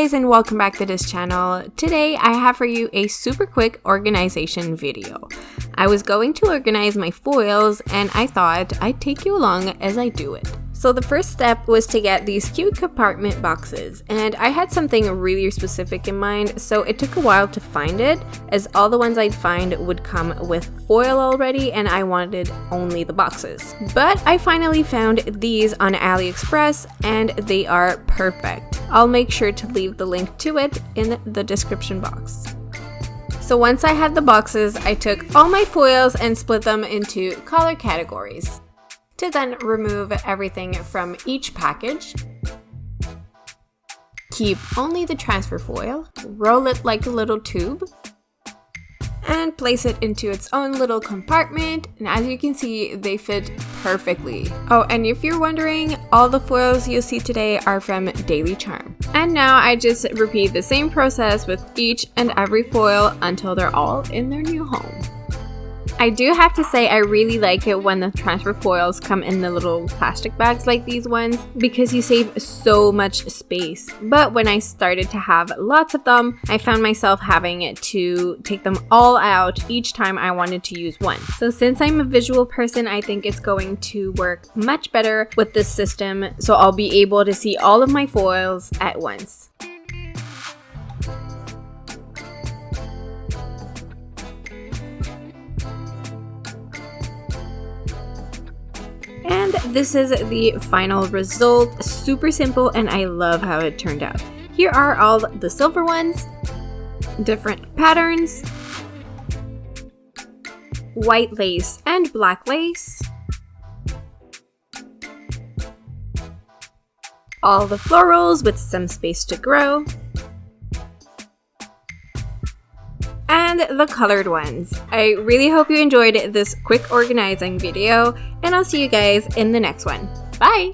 guys, and welcome back to this channel. Today I have for you a super quick organization video. I was going to organize my foils and I thought I'd take you along as I do it. So the first step was to get these cute compartment boxes, and I had something really specific in mind, so it took a while to find it, as all the ones I'd find would come with foil already and I wanted only the boxes. But I finally found these on AliExpress and they are perfect. I'll make sure to leave the link to it in the description box. So once I had the boxes, I took all my foils and split them into color categories, to then remove everything from each package. Keep only the transfer foil, roll it like a little tube, and place it into its own little compartment, and as you can see, they fit perfectly. Oh, and if you're wondering, all the foils you'll see today are from Daily Charme. And now I just repeat the same process with each and every foil until they're all in their new home. I do have to say I really like it when the transfer foils come in the little plastic bags like these ones, because you save so much space. But when I started to have lots of them, I found myself having to take them all out each time I wanted to use one. So since I'm a visual person, I think it's going to work much better with this system, so I'll be able to see all of my foils at once. And this is the final result. Super simple, and I love how it turned out. Here are all the silver ones, different patterns, white lace and black lace, all the florals with some space to grow, and the colored ones. I really hope you enjoyed this quick organizing video, and I'll see you guys in the next one. Bye!